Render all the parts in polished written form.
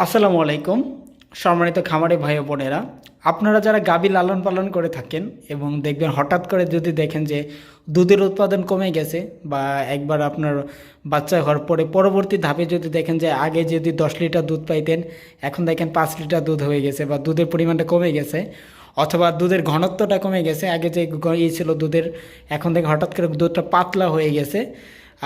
আসসালামু আলাইকুম। সম্মানিত খামারি ভাই ও বোনেরা, আপনারা যারা গাভী লালন পালন করে থাকেন এবং দেখবেন হঠাৎ করে যদি দেখেন যে দুধের উৎপাদন কমে গেছে বা একবার আপনার বাচ্চা হওয়ার পরে পরবর্তী ধাপে যদি দেখেন যে আগে যদি 10 লিটার দুধ পাইতেন, এখন দেখেন 5 লিটার দুধ হয়ে গেছে বা দুধের পরিমাণটা কমে গেছে, অথবা দুধের ঘনত্বটা কমে গেছে। আগে যে ছিল দুধের, এখন থেকে হঠাৎ করে দুধটা পাতলা হয়ে গেছে,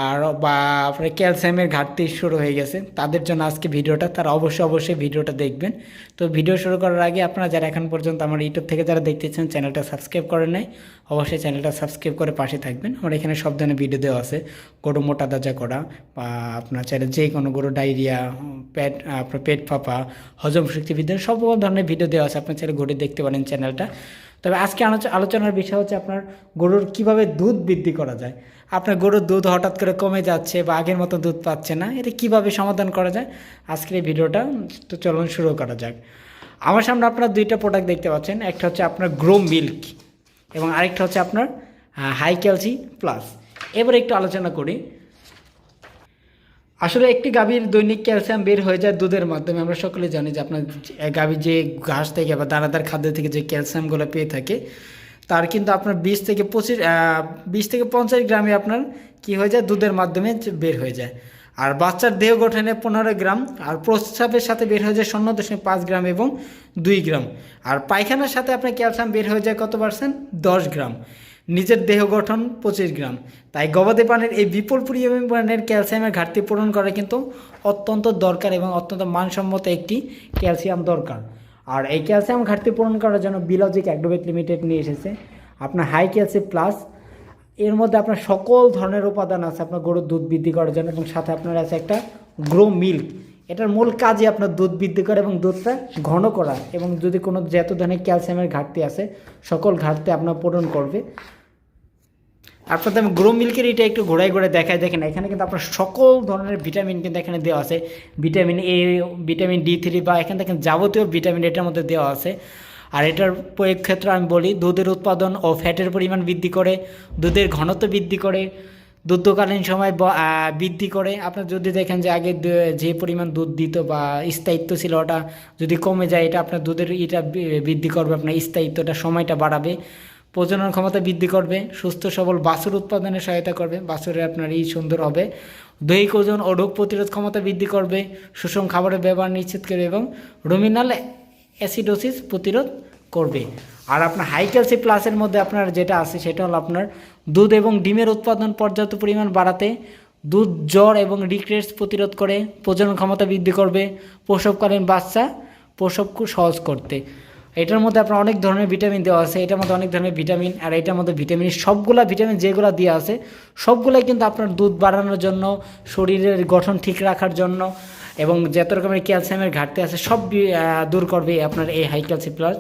আর বা আপনার ক্যালসিয়ামের ঘাটতি শুরু হয়ে গেছে, তাদের জন্য আজকে ভিডিওটা। তারা অবশ্যই ভিডিওটা দেখবেন। তো ভিডিও শুরু করার আগে আপনারা যারা এখন পর্যন্ত আমার ইউটিউব থেকে যারা দেখতেছেন, চ্যানেলটা সাবস্ক্রাইব করেন নাই, অবশ্যই চ্যানেলটা সাবস্ক্রাইব করে পাশে থাকবেন। আমার এখানে সব ধরনের ভিডিও দেওয়া আছে, গরু মোটা তাজা করা বা আপনার চাইলে যে কোনো গরু ডায়রিয়া, আপনার পেট ফাঁপা, হজম শক্তি বৃদ্ধি, সব ধরনের ভিডিও দেওয়া আছে, আপনার চাইলে ঘুরে দেখতে পারেন চ্যানেলটা। তবে আজকে আলোচনার বিষয় হচ্ছে আপনার গরুর কিভাবে দুধ বৃদ্ধি করা যায়। আপনার গরুর দুধ হঠাৎ করে কমে যাচ্ছে বা আগের মতো দুধ পাচ্ছে না, এটা কিভাবে সমাধান করা যায় আজকের এই ভিডিওটা। তো চলুন শুরু করা যাক। আমার সামনে আপনার দুইটা প্রোডাক্ট দেখতে পাচ্ছেন, একটা হচ্ছে আপনার গ্রো মিল্ক এবং আরেকটা হচ্ছে আপনার হাই ক্যালসি প্লাস। এবার একটু আলোচনা করি। আসলে একটি গাভীর দৈনিক ক্যালসিয়াম বের হয়ে যায় দুধের মাধ্যমে। আমরা সকলে জানি যে আপনার গাভী যে ঘাস থেকে বা দানাদার খাদ্য থেকে যে ক্যালসিয়ামগুলো পেয়ে থাকে, তার কিন্তু আপনার 20 থেকে 50 গ্রামে আপনার কি হয়ে যায়, দুধের মাধ্যমে বের হয়ে যায়। আর বাচ্চার দেহ গঠনে 15 গ্রাম, আর প্রস্রাবের সাথে বের হয়ে যায় 0.5 গ্রাম এবং 2 গ্রাম। আর পায়খানার সাথে আপনার ক্যালসিয়াম বের হয়ে যায় কত পার্সেন্ট, 10 গ্রাম। নিজের দেহ গঠন 25 গ্রাম। তাই গবাদি পানির এই বিপুল পরিমাণের ক্যালসিয়ামের ঘাটতি পূরণ করা কিন্তু অত্যন্ত দরকার এবং অত্যন্ত মানসম্মত একটি ক্যালসিয়াম দরকার। আর এই ক্যালসিয়াম ঘাটতি পূরণ করার জন্য বিলজিক অ্যাগ্রোভেট লিমিটেড নিয়ে এসেছে আপনার হাই ক্যালসি প্লাস। এর মধ্যে আপনার সকল ধরনের উপাদান আছে আপনার গরুর দুধ বৃদ্ধি করার জন্য, এবং সাথে আপনার আছে একটা গ্রো মিল্ক। এটার মূল কাজই আপনার দুধ বৃদ্ধি করা এবং দুধটা ঘন করা, এবং যদি কোনো যত ধরনের ক্যালসিয়ামের ঘাটতি আছে সকল ঘাটতি আপনার পূরণ করবে। আপনাদের আমি গ্রো মিল্কের এটা একটু ঘোরায় দেখায়, দেখেন এখানে কিন্তু আপনার সকল ধরনের ভিটামিন কিন্তু এখানে দেওয়া আছে। ভিটামিন এ, ভিটামিন D3 বা এখানে দেখেন যাবতীয় ভিটামিন এটার মধ্যে দেওয়া আছে। আর এটার প্রয়োগ ক্ষেত্রে আমি বলি, দুধের উৎপাদন ও ফ্যাটের পরিমাণ বৃদ্ধি করে, দুধের ঘনত্ব বৃদ্ধি করে, দুগ্ধকালীন সময় বৃদ্ধি করে। আপনার যদি দেখেন যে আগে যে পরিমাণ দুধ দিত বা স্থায়িত্ব ছিল ওটা যদি কমে যায়, এটা আপনার দুধের এটা বৃদ্ধি করবে, আপনার স্থায়িত্বটা সময়টা বাড়াবে, প্রজনন ক্ষমতা বৃদ্ধি করবে, সুস্থ সবল বাছুর উৎপাদনে সহায়তা করবে, বাছুরের আপনার সুন্দর হবে, দৈহিক ওজন ও রোগ প্রতিরোধ ক্ষমতা বৃদ্ধি করবে, সুষম খাবারের ব্যবহার নিশ্চিত করবে এবং রুমিনাল অ্যাসিডোসিস প্রতিরোধ করবে। আর আপনার হাই ক্যালসি প্লাসের মধ্যে আপনার যেটা আছে সেটা হলো আপনার দুধ এবং ডিমের উৎপাদন পর্যাপ্ত পরিমাণ বাড়াতে, দুধ জ্বর এবং রিকেটস প্রতিরোধ করে, প্রজনন ক্ষমতা বৃদ্ধি করবে, প্রসবকালীন বাচ্চা প্রসব খুব সহজ করতে। এটার মধ্যে আপনার অনেক ধরনের ভিটামিন দেওয়া আছে, এটার মধ্যে অনেক ধরনের ভিটামিন, আর এটার মধ্যে সবগুলা ভিটামিন যেগুলো দেওয়া আছে সবগুলাই কিন্তু আপনার দুধ বাড়ানোর জন্য, শরীরের গঠন ঠিক রাখার জন্য এবং যত রকমের ক্যালসিয়ামের ঘাটতি আছে সব দূর করবে আপনার এই হাই ক্যালসি প্লাস।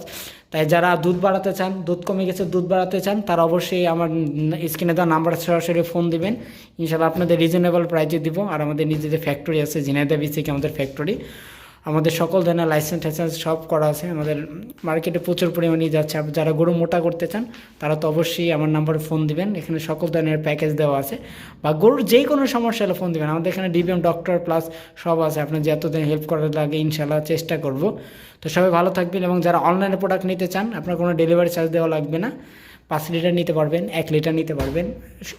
তাই যারা দুধ বাড়াতে চান, দুধ কমে গেছে দুধ বাড়াতে চান, তারা অবশ্যই আমার স্ক্রিনে দেওয়া নাম্বার সরাসরি ফোন দিবেন। ইনশাআল্লাহ আপনাদের রিজনেবল প্রাইসে দিব। আর আমাদের নিজেদের ফ্যাক্টরি আছে, ঝিনাইদহ বিসিকে আমাদের ফ্যাক্টরি। আমাদের সকল ধরনের লাইসেন্স সব করা আছে। আমাদের মার্কেটে প্রচুর পরিমাণে যাচ্ছে। যারা গরু মোটা করতে চান তারা তো অবশ্যই আমার নাম্বারে ফোন দিবেন। এখানে সকল ধরনের প্যাকেজ দেওয়া আছে, বা গরুর যে কোনো সমস্যা হলে ফোন দিবেন। আমাদের এখানে ডিবিএম ডক্টর প্লাস সব আছে, আপনার যে এতদিন হেল্প করার লাগে ইনশাআল্লাহ চেষ্টা করব। তো সবাই ভালো থাকবেন। এবং যারা অনলাইনে প্রোডাক্ট নিতে চান, আপনার কোনো ডেলিভারি চার্জ দেওয়া লাগবে না। 5 লিটার নিতে পারবেন, 1 লিটার নিতে পারবেন,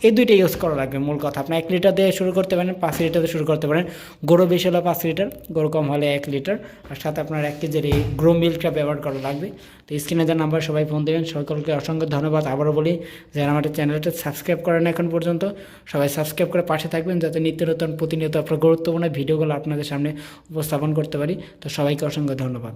এই দুইটা ইউজ করা লাগবে। মূল কথা আপনার 1 লিটার দিয়ে শুরু করতে পারেন, 5 লিটার দিয়ে শুরু করতে পারেন। গরু বেশি হলে 5 লিটার, গরু কম হলে 1 লিটার, আর সাথে আপনার 1 কেজির এই গ্রো মিল্কটা ব্যবহার করা লাগবে। তো স্ক্রিনে যে নাম্বার সবাই ফোন দেবেন। সকলকে অসংখ্য ধন্যবাদ। আবারও বলি, যারা আমাদের চ্যানেলটা সাবস্ক্রাইব করেন এখন পর্যন্ত, সবাই সাবস্ক্রাইব করে পাশে থাকবেন, যাতে নিত্য নতুন প্রতিনিয়ত আপনার গুরুত্বপূর্ণ ভিডিওগুলো আপনাদের সামনে উপস্থাপন করতে পারি। তো সবাইকে অসংখ্য ধন্যবাদ।